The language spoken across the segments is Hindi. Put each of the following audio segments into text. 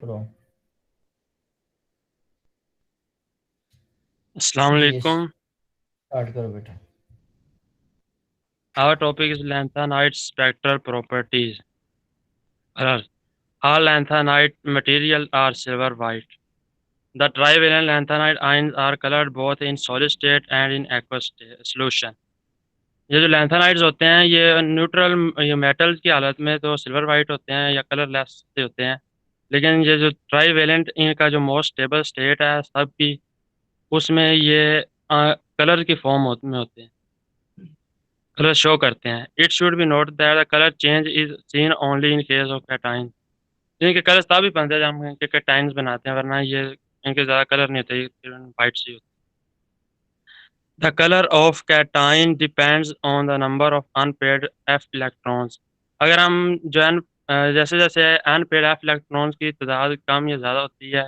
प्रो। अस्सलाम जी वालेकुम। स्टार्ट करो बेटा। Our topic is lanthanide spectral properties. All lanthanide material are silver white. The trivalent lanthanide ions are colored both in solid state and in aqueous solution. ये जो लैंथेनाइड्स होते हैं ये न्यूट्रल ये मेटल्स की हालत में तो सिल्वर वाइट होते हैं या कलरलेस से होते हैं। लेकिन ये जो ट्राईवेलेंट इनका जो मोस्ट स्टेबल स्टेट है सबकी उसमें ये कलर की फॉर्म में होते हैं, कलर शो करते हैं। It should be note that the colour change is seen only in case of cation. इनके कलर तभी बनते हैं जब हम इनके कैटाइन्स बनाते हैं, वरना ये इनके ज़्यादा कलर नहीं होते, वाइट सी होती है। The colour of cation depends on the number of unpaired F electrons. अगर हम जो है जैसे जैसे अनपेड एफ इलेक्ट्रॉन्स की तादाद कम या ज़्यादा होती है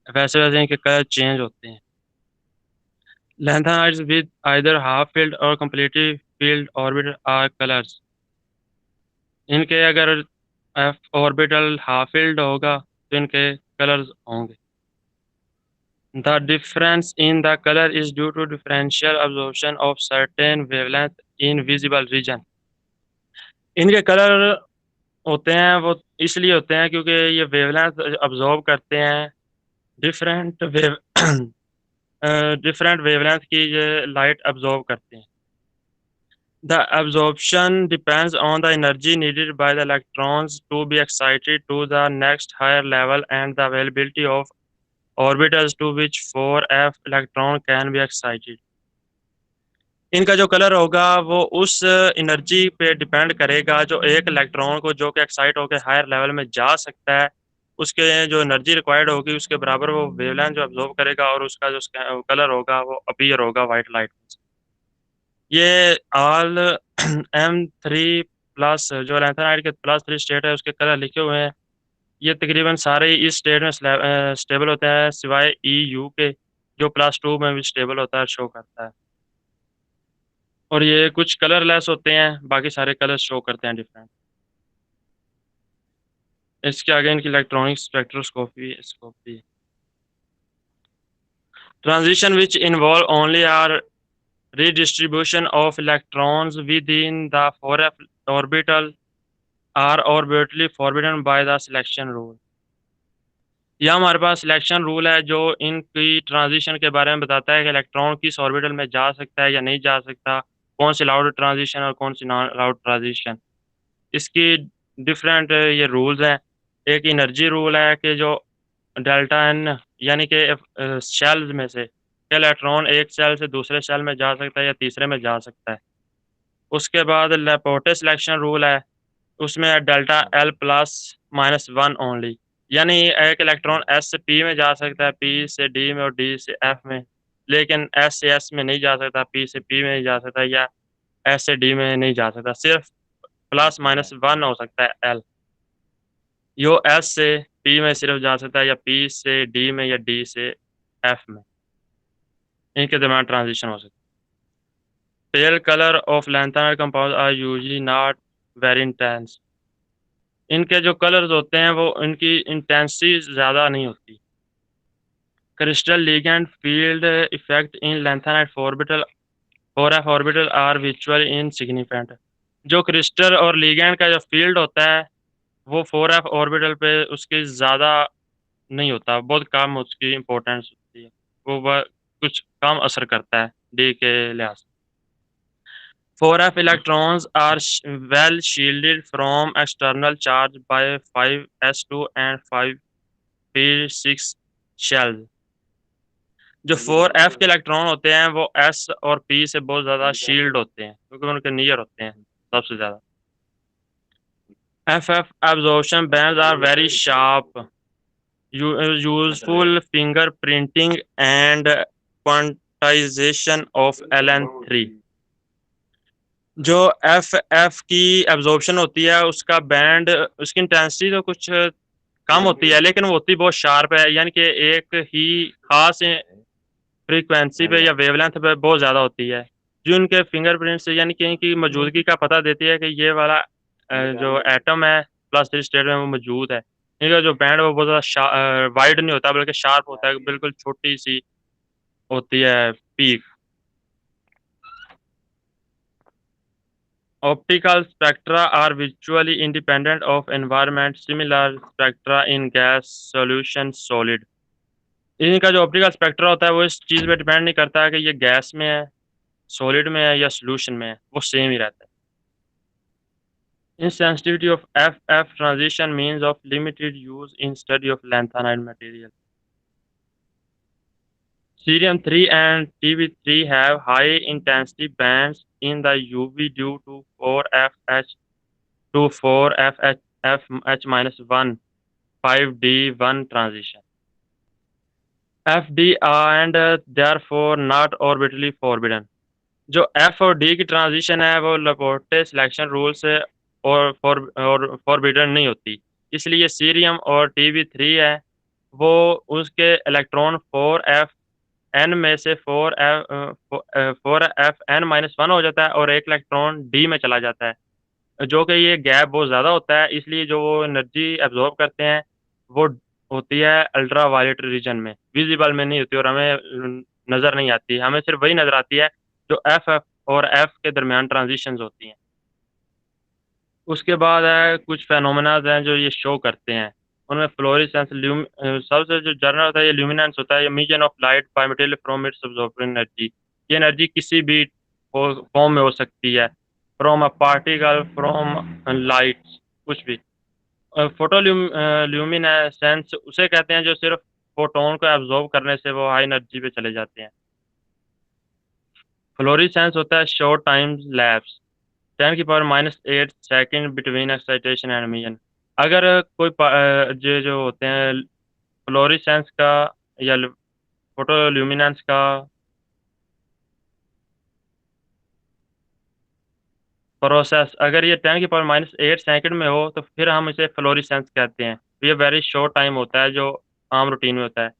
वैसे वैसे इनके कलर चेंज होते हैं। Lanthanides with either half field और completely filled orbit are colors। इनके अगर एफ ऑर्बिटल हाफ फिल्ड होगा तो इनके कलर्स होंगे। The difference in the colour is due to differential absorption of certain wavelength in visible region. इनके कलर होते हैं वो इसलिए होते हैं क्योंकि ये वेवलेंथ अब्जॉर्ब करते हैं डिफरेंट वेव डिफरेंट वेवलेंथ की ये लाइट अब्जॉर्ब करते हैं। The absorption depends on the energy needed by the electrons to be excited to the next higher level and the availability of orbitals to which 4f electron can be excited। इनका जो कलर होगा वो उस एनर्जी पे डिपेंड करेगा जो एक इलेक्ट्रॉन को जो कि एक्साइट होकर हायर लेवल में जा सकता है, उसके जो एनर्जी रिक्वायर्ड होगी उसके बराबर वो वेवलेंथ जो अब्जॉर्ब करेगा और उसका जो कलर होगा वो अपीयर होगा वाइट लाइट में। ये ऑल M3+ जो लैंथेनाइड के +3 स्टेट है उसके कलर लिखे हुए हैं। ये तकरीबन सारे ही इस स्टेट में स्टेबल होते हैं सिवाय EU के, जो +2 में भी स्टेबल होता है, शो करता है। और ये कुछ कलरलेस होते हैं, बाकी सारे कलर शो करते हैं डिफरेंट। इसके आगे इनकी इलेक्ट्रॉनिक स्पेक्ट्रोस्कोपी स्कोपी transition which involve only are redistribution of electrons within the 4f orbital are orbitally forbidden by the selection rule। यह हमारे पास सिलेक्शन रूल है जो इनकी ट्रांजिशन के बारे में बताता है कि इलेक्ट्रॉन किस ऑर्बिटल में जा सकता है या नहीं जा सकता, कौन सी अलाउड ट्रांजिशन और कौन सी नॉन अलाउड ट्रांजिशन। इसकी डिफरेंट ये रूल्स हैं। एक एनर्जी रूल है कि जो डेल्टा एन यानी कि शेल्स में से इलेक्ट्रॉन एक सेल से दूसरे सेल में जा सकता है या तीसरे में जा सकता है। उसके बाद लेपोर्टे सिलेक्शन रूल है, उसमें डेल्टा एल प्लस -1 ओनली, यानी एक इलेक्ट्रॉन एस से पी में जा सकता है, पी से डी में और डी से एफ में, लेकिन एस से एस में नहीं जा सकता, पी से पी में नहीं जा सकता या एस से डी में नहीं जा सकता। सिर्फ +-1 हो सकता है एल, यो एस से पी में सिर्फ जा सकता है या पी से डी में या डी से एफ में, इनके दरमियान ट्रांजिशन हो सकता है। Pale colour of lanthanide compound are usually not very intense. इनके जो कलर्स होते हैं वो इनकी इंटेंसिटी ज़्यादा नहीं होती। Crystal ligand field effect in lanthanide orbital 4f orbital are visually insignificant. जो क्रिस्टल और लिगेंड का जो फील्ड होता है वो 4f ऑर्बिटल पे उसकी ज़्यादा नहीं होता, बहुत कम उसकी इम्पोर्टेंस होती है, वो कुछ कम असर करता है डी के लिहाज से। 4f electrons are well shielded from external charge by 5s2 and 5p6 shells। जो 4f के इलेक्ट्रॉन होते हैं वो s और p से बहुत ज़्यादा शील्ड होते हैं क्योंकि उनके नियर होते हैं सबसे ज़्यादा। ff absorption bands are very sharp, useful fingerprinting and quantization of Ln3। जो एफ की एब्जॉर्प्शन होती है उसका बैंड, उसकी इंटेंसिटी तो कुछ कम होती है लेकिन वो होती बहुत शार्प है, यानी कि एक ही खास फ्रीक्वेंसी पे या वेवलेंथ पे बहुत ज़्यादा होती है, जो इनके फिंगरप्रिंट से यानी कि इनकी मौजूदगी का पता देती है कि ये वाला जो एटम है +3 स्टेट में वो मौजूद है। इनका जो बैंड वो बहुत ज़्यादा वाइड नहीं होता बल्कि शार्प होता है, बिल्कुल छोटी सी होती है peak. Optical spectra are visually independent of environment, similar spectra in gas, solution, solid. इनका जो ऑप्टिकल स्पेक्ट्रा होता है वो इस चीज़ पे डिपेंड नहीं करता है कि ये गैस में है, सॉलिड में है या सॉल्यूशन में है, वो सेम ही रहता है। Insensitivity of FF transition means of limited use in study of lanthanide material. Cerium-3 and Tb3 have high intensity bands in the UV due to 4FH to 4FH-1 5D1 transition. FD and therefore not orbitally forbidden. जो F और D की ट्रांजिशन है वो लपोर्टे सिलेक्शन रूल से और फॉरबिडन नहीं होती, इसलिए सीरियम और Tb3 है वो उसके इलेक्ट्रॉन 4Fn में से 4Fn-1 हो जाता है और एक इलेक्ट्रॉन D में चला जाता है, जो कि ये गैप बहुत ज़्यादा होता है, इसलिए जो वो एनर्जी एब्जॉर्ब करते हैं वो होती है अल्ट्रा वायलेट रीजन में, विजिबल में नहीं होती और हमें नज़र नहीं आती, हमें सिर्फ वही नज़र आती है जो एफ और एफ के दरमियान ट्रांजिशंस होती हैं। उसके बाद है कुछ फेनोमेनाज हैं जो ये शो करते हैं, उनमें फ्लोरेसेंस सबसे जो जनरल होता है ये ल्यूमिनेंस होता है, emission of light by material from its absorbing energy. ये एनर्जी किसी भी फॉर्म में हो सकती है, from a particle, from light, कुछ भी। फोटो ल्यूमिनेसेंस उसे कहते हैं जो सिर्फ फोटोन को एब्जॉर्ब करने से वो हाई एनर्जी पे चले जाते हैं। फ्लोरेसेंस होता है short time lapse 10⁻⁸ second between excitation and emission. अगर कोई जो होते हैं फ्लोरेसेंस का या फोटोल्यूमिनेंस का प्रोसेस अगर ये 10⁻⁸ सेकंड में हो तो फिर हम इसे फ्लोरेसेंस कहते हैं। ये वेरी शॉर्ट टाइम होता है जो आम रूटीन में होता है।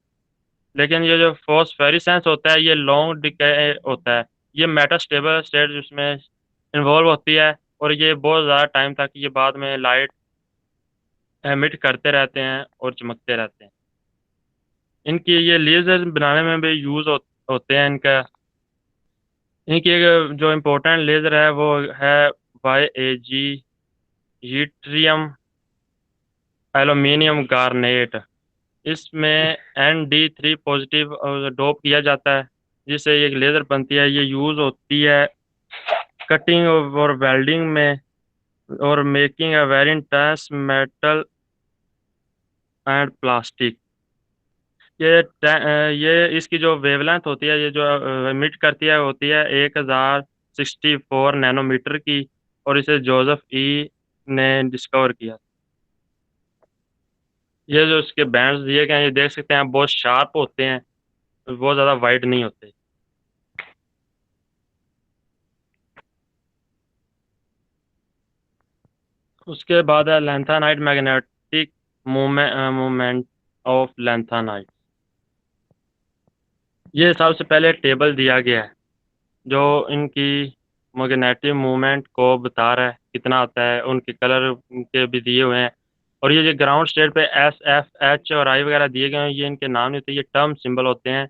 लेकिन ये जो फोस्फेरिसेंस होता है ये लॉन्ग डिके होता है, ये मेटास्टेबल स्टेट जिसमें इन्वॉल्व होती है और ये बहुत ज़्यादा टाइम तक ये बाद में लाइट एमिट करते रहते हैं और चमकते रहते हैं। इनकी ये लेज़र बनाने में भी यूज़ होते हैं इनका। इनकी एक जो इम्पोर्टेंट लेज़र है वो है YAG यट्रियम एल्यूमिनियम गार्नेट। इसमें ND3 पॉजिटिव डोप किया जाता है जिससे एक लेज़र बनती है। ये यूज़ होती है कटिंग और वेल्डिंग में और making a very intense metal and plastic. ये इसकी जो वेवलेंथ होती है, ये जो एमिट करती है होती है 1064 नैनोमीटर की और इसे जोसेफ ई ने डिस्कवर किया। ये जो इसके बैंड्स दिए गए हैं ये देख सकते हैं बहुत शार्प होते हैं, बहुत ज़्यादा वाइड नहीं होते। उसके बाद है लैंथानाइड मैग्नेटिक मूवमेंट ऑफ लैंथानाइड। ये सबसे पहले टेबल दिया गया है जो इनकी मैग्नेटिक मूवमेंट को बता रहा है कितना आता है, उनके कलर के भी दिए हुए हैं और ये जो ग्राउंड स्टेट पे SFH और I वगैरह दिए गए हैं ये इनके नाम नहीं होते, ये टर्म सिंबल होते हैं।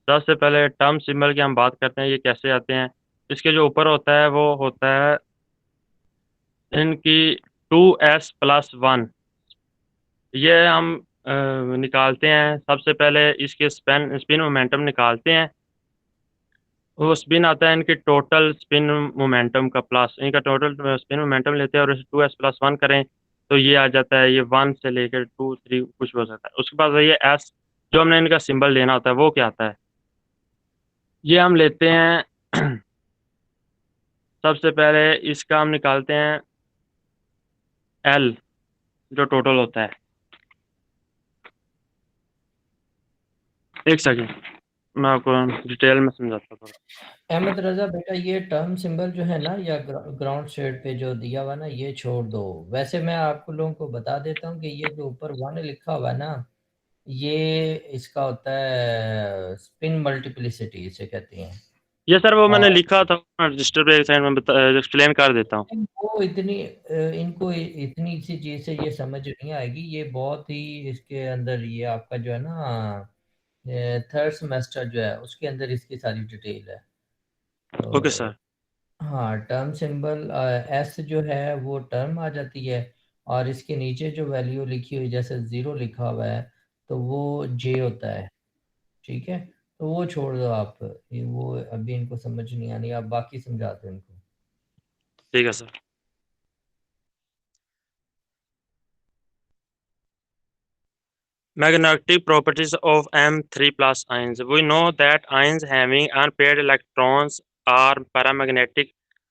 सबसे पहले टर्म सिंबल की हम बात करते हैं, ये कैसे आते हैं। इसके जो ऊपर होता है वो होता है इनकी 2s+1। ये हम निकालते हैं, सबसे पहले इसके स्पिन मोमेंटम निकालते हैं। वो स्पिन आता है इनके टोटल स्पिन मोमेंटम का प्लस इनका टोटल स्पिन मोमेंटम लेते हैं और इसे 2s+1 करें तो ये आ जाता है, ये 1 से लेकर 2 3 कुछ भी हो सकता है। उसके बाद ये s जो हमने इनका सिंबल लेना होता है वो क्या आता है, ये हम लेते हैं सबसे पहले इसका हम निकालते हैं L जो टोटल होता है। एक सेकेंड मैं आपको डिटेल में समझाता हूँ। अहमद रजा बेटा, ये टर्म सिंबल जो है ना या ग्राउंड शेड पे जो दिया हुआ ना ये छोड़ दो। वैसे मैं आपको लोगों को बता देता हूँ कि ये जो ऊपर 1 लिखा हुआ है ना ये इसका होता है स्पिन मल्टीप्लिसिटी इसे कहते हैं। ये सर वो मैंने और लिखा था रजिस्टर पे, एक साइड में एक्सप्लेन कर देता हूँ। वो इनको इतनी सी चीज से ये समझ नहीं आएगी, ये बहुत ही इसके अंदर ये आपका जो है ना थर्ड सेमेस्टर जो है उसके अंदर इसकी सारी डिटेल है। ओके तो सर। हाँ, टर्म सिंबल एस जो है वो टर्म आ जाती है, और इसके नीचे जो वैल्यू लिखी हुई जैसे ज़ीरो लिखा हुआ है तो वो जे होता है। ठीक है, तो वो छोड़ दो आप, ये वो अभी इनको समझ नहीं आनी, आप बाकी समझा दो इनको। ठीक है sir. Magnetic properties of M3+ ions. We know that ions having unpaired electrons are paramagnetic,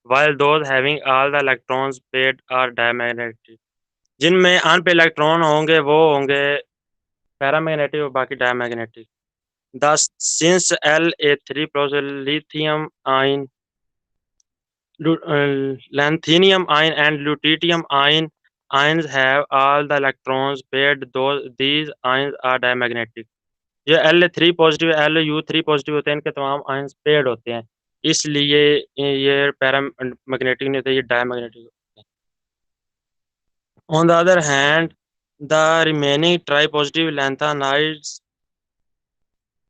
while those having all the electrons paired are diamagnetic. जिनमें अनपेड इलेक्ट्रॉन होंगे वो होंगे पैरामैग्नेटिक और बाकी diamagnetic. Thus, since La3 plus lithium ion, lanthanum ion and lutetium ions have all the electrons paired, these ions are diamagnetic. जो L3 पॉजिटिव Lu3 पॉजिटिव होते हैं, इनके तमाम आयंस पेयर्ड होते हैं, इसलिए ये पैरामैग्नेटिक नहीं होते, ये डायमैग्नेटिक होते हैं। On the other hand, the remaining tripositive lanthanides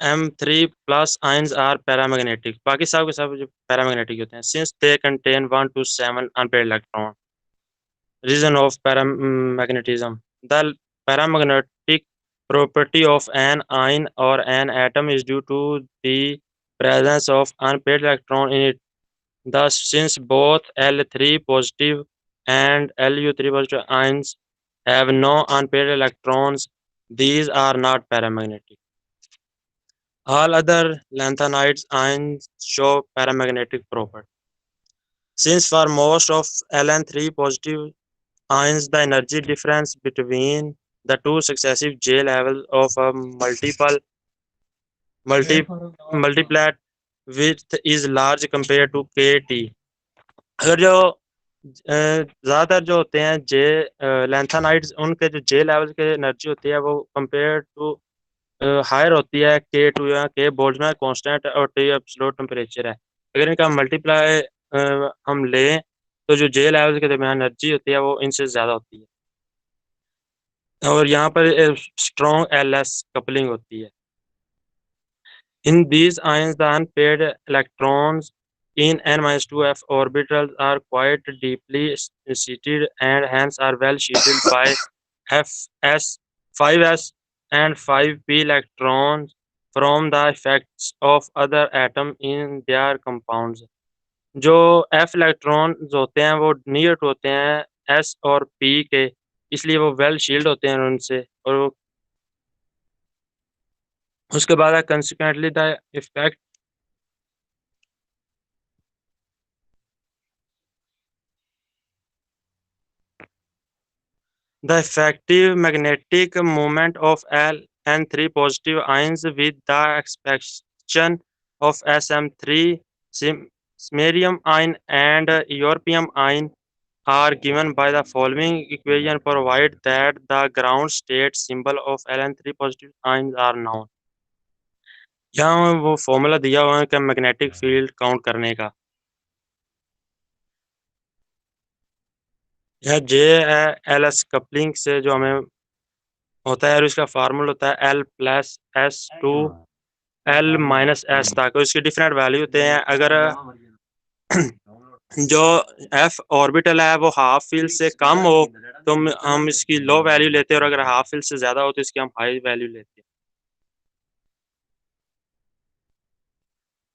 M3+ ions are paramagnetic. बाकी सब के सब जो पैरामैग्नेटिक होते हैं, since they contain 1 to 7 unpaired electrons. Reason of paramagnetism. The paramagnetic property of an ion or an atom is due to the presence of unpaired electron in it. Thus, since both L3 positive and Lu3 positive ions have no unpaired electrons, these are not paramagnetic. All other lanthanides ions show paramagnetic property. Since for most of Ln3 positive ions, the energy difference between the two successive J levels of a multiplet width is large compared to KT. अगर जो ज़्यादातर जो होते हैं जे लैंथेनाइड्स, उनके जो जे लेवल के एनर्जी होती है वो कंपेयर टू हायर होती है के टू या के बोल्ट्जमैन कांस्टेंट और टी एब्सोल्यूट टेम्परेचर है। अगर इनका मल्टीप्लाई हम लें तो जो जे लेवल के दरमियान एनर्जी होती है वो इनसे ज़्यादा होती है, और यहाँ पर स्ट्रॉन्ग एलएस कपलिंग होती है। In these ions, the unpaired electrons in n-2f orbitals are quite deeply seated and hence are well shielded by Fs, 5s and 5p electrons from the effects of other atoms in their compounds. जो f इलेक्ट्रॉन होते हैं वो नियर होते हैं s और p के, इसलिए वो वेल शील्ड होते हैं उनसे, और उसके बाद consequently the effect the effective magnetic moment of Ln3 positive ions with the exception of Sm3, samarium ion and europium ion are given by the following equation, provide that the ground state symbol of Ln3 positive ions are known. यहाँ वो फॉर्मूला दिया हुआ है कि मैग्नेटिक फील्ड काउंट करने का। यह जे है एल एस कपलिंग से जो हमें होता है, और इसका फार्मूला होता है L plus S to L minus S तक, और इसके डिफरेंट वैल्यू होते हैं। अगर जो एफ ऑर्बिटल है वो हाफ फील्ड से कम हो तो हम इसकी लो वैल्यू लेते हैं, और अगर हाफ फील्ड से ज्यादा हो तो इसकी हम हाई वैल्यू लेते हैं।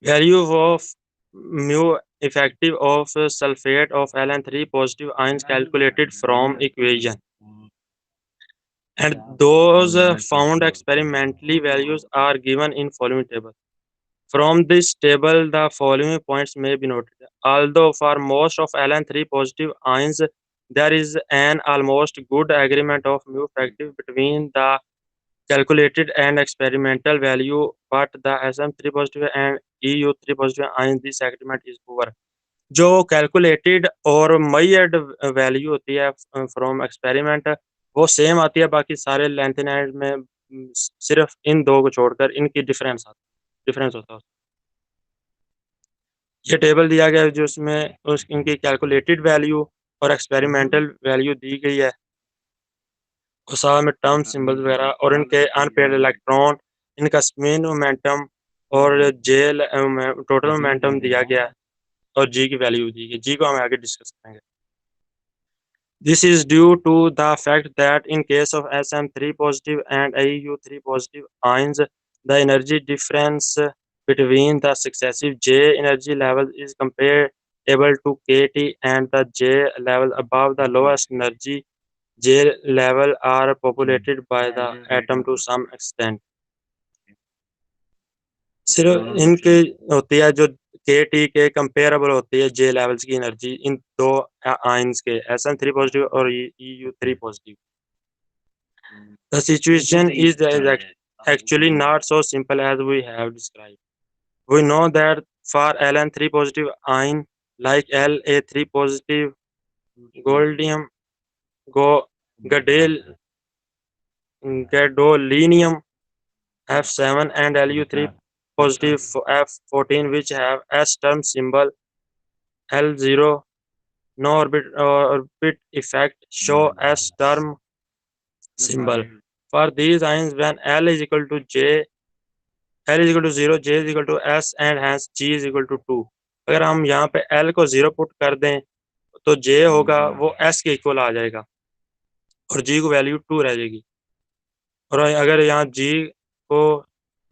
Value of mu effective of sulphate of Ln3 positive ions calculated from equation, and those found experimentally values are given in following table. From this table, the following points may be noted. Although for most of Ln3 positive ions, there is an almost good agreement of mu effective between the calculated and experimental value, but the Sm3 positive and Eu3 positive ions, this agreement is poor. जो कैलकुलेटेड और मेजर्ड वैल्यू होती है फ्रॉम एक्सपेरिमेंट वो सेम आती है, बाकी सारे लेंथेनाइड में सिर्फ इन दो को छोड़कर इनकी डिफरेंस होता है। ये टेबल दिया गया है जो उसमें इनकी कैलकुलेटेड वैल्यू और एक्सपेरिमेंटल वैल्यू दी गई है, और साथ में टर्म सिंबल्स वगैरह और इनके अनपेयर्ड इलेक्ट्रॉन, इनका स्पिन मोमेंटम और जे टोटल मोमेंटम दिया गया है और जी की वैल्यू दी गई। जी को हम आगे डिस्कस करेंगे। This is due to the fact that in case of Sm3 positive and Au3 positive ions, the energy difference between the successive J energy levels is comparable to kT, and the J level above the lowest energy J level are populated by the atom to some extent. सिर्फ इनके होती है जो के टी के कंपेरेबल होती है जे लेवल्स की एनर्जी इन दो आयंस के Sm3 पॉजिटिव और Eu3 positive. The situation is actually not so simple as we have described. We know that for Ln3 positive ion like La3 positive, goldium, gadol, gadolinium, F7 and Lu3 positive F14 which have S term symbol L0, no orbit effect show S term symbol. For these ions when L is equal to 0, J is equal to S and hence G is equal to 2. अगर हम यहाँ पे L को 0 पुट कर दें तो J होगा वो S के इक्वल आ जाएगा और G को वैल्यू 2 रह जाएगी, और अगर यहाँ G को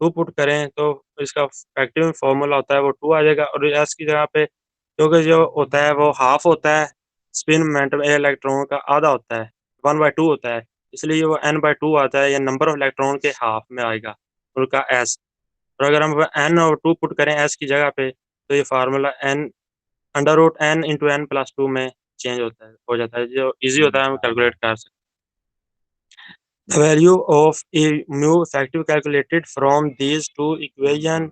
2 पुट करें तो इसका इफेक्टिव फॉर्मूला होता है वो 2 आ जाएगा, और S की जगह पे क्योंकि जो होता है वो हाफ होता है, स्पिन मोमेंटम इलेक्ट्रॉन का आधा होता है, 1/2 होता है, इसलिए वो n/2 आता है, या नंबर ऑफ इलेक्ट्रॉन के हाफ में आएगा उनका S। और अगर हम n और 2 पुट करें S की जगह पे तो ये फार्मूला n √n × n+2 में चेंज हो जाता है, जो इजी होता है, हम कैलकुलेट कर सकते हैं। The value of mu effective calculated from these two equations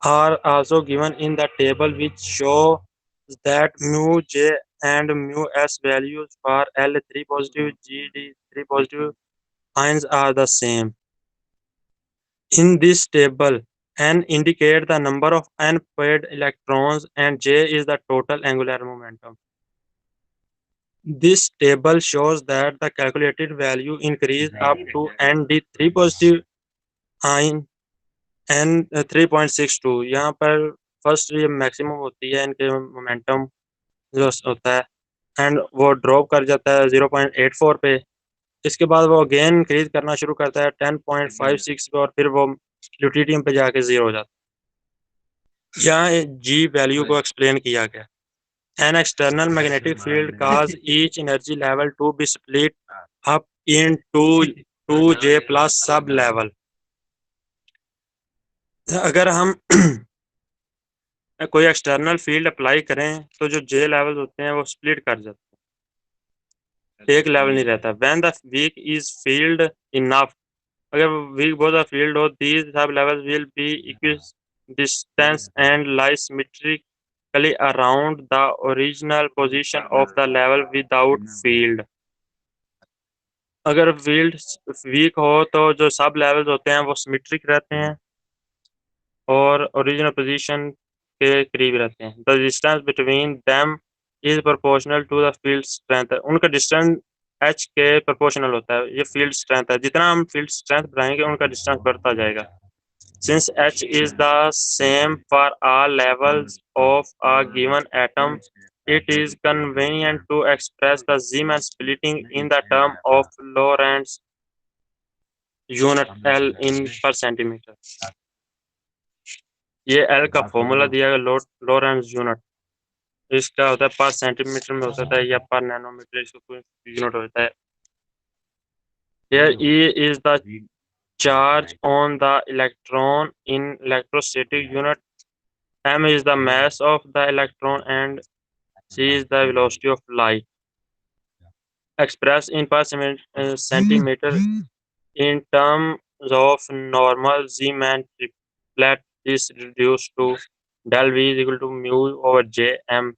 are also given in the table, which shows that mu j and mu s values for L3 positive, Gd3 positive ions are the same. In this table, n indicates the number of unpaired electrons and j is the total angular momentum. This table shows that the calculated value increased up to Nd3 positive ion n 3.62। यहाँ पर फर्स्ट ये मैक्सिमम होती है इनके मोमेंटम जो होता है, एंड वो ड्रॉप कर जाता है 0.84 पे। इसके बाद वो अगेन इंक्रीज करना शुरू करता है 10.56 पे, और फिर वो ल्यूटिडियम पे जाके 0 हो जाता है। यहाँ जी वैल्यू को एक्सप्लेन किया गया। An external magnetic field cause each energy level to be split up into 2J plus sub level. अगर हम कोई एक्सटर्नल फील्ड अप्लाई करें तो जो J लेवल होते हैं वो स्प्लिट कर जाते हैं, एक लेवल नहीं रहता। When the weak is filled enough, अगर weak बहुत ज़्यादा फील्ड हो, these sub levels will be equidistant and lie symmetrically around the original position of the level without field. अगर फील्ड वीक हो तो जो सब लेवल्स होते हैं वो सिमेट्रिक रहते हैं और ओरिजिनल पोजीशन के करीब रहते हैं। The distance between them is proportional to the field strength. उनका डिस्टेंस h के प्रोपोर्शनल होता है, ये फील्ड स्ट्रेंथ है। जितना हम फील्ड स्ट्रेंथ बढ़ाएंगे उनका डिस्टेंस बढ़ता जाएगा। Since h is the same for all levels of a given atom, it is convenient to express the Zeeman splitting in the term of Lorentz unit L in per centimeter. ये L का फॉर्मूला दिया गया Lorentz unit, इसका होता है पर सेंटीमीटर में होता है या पर नैनोमीटर, इसको कोई यूनिट होता है। Here E is the charge on the electron in electrostatic unit, m is the mass of the electron, and c is the velocity of light. Expressed in per centimeter in terms of normal Zeeman triplet is reduced to del V is equal to mu over J, m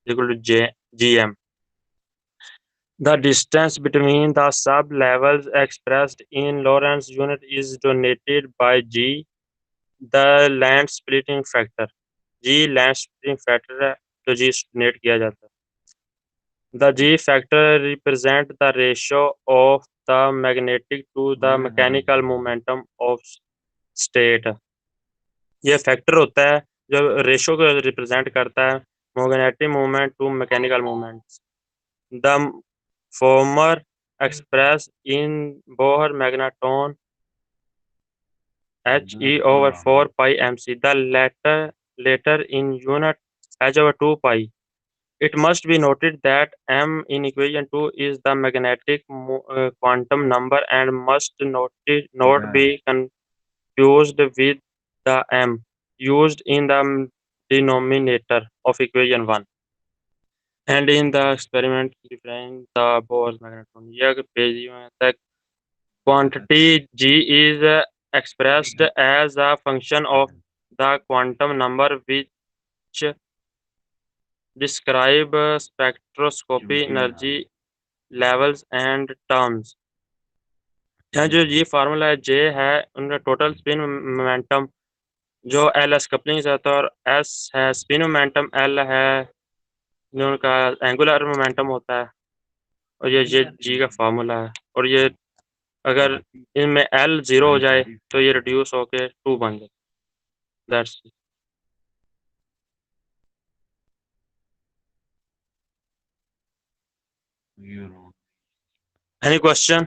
is equal to Gm. The distance between the sub-levels expressed in Lorentz unit is denoted by G, the length splitting factor. जी लेंथ स्प्रिंग फैक्टर है, तो जी स्टिमुलेट किया जाता है। The G factor represent the ratio of the magnetic to the mechanical momentum of state. ये फैक्टर होता है जो रेशो को रिप्रेजेंट करता है magnetic movement to mechanical movement. The former express in Bohr magneton He/4 pi mc. The latter in unit H/2 pi. It must be noted that m in equation 2 is the magnetic quantum number and must not be confused with the m used in the denominator of equation 1 and in the experiment define the Bohr's magneton. यह पेज में the quantity g is expressed as a function of the quantum number which describe spectroscopy energy levels and terms। यहाँ जो ये फार्मूला है जे है उनका टोटल स्पिन मोमेंटम जो एल एस कपलिंग से आता है और एस है स्पिन मोमेंटम, एल है जो उनका एंगुलर मोमेंटम होता है और ये जी का फार्मूला है। और ये अगर इनमें एल 0 हो जाए तो ये रिड्यूस होके 2 बन जाए। That's any question?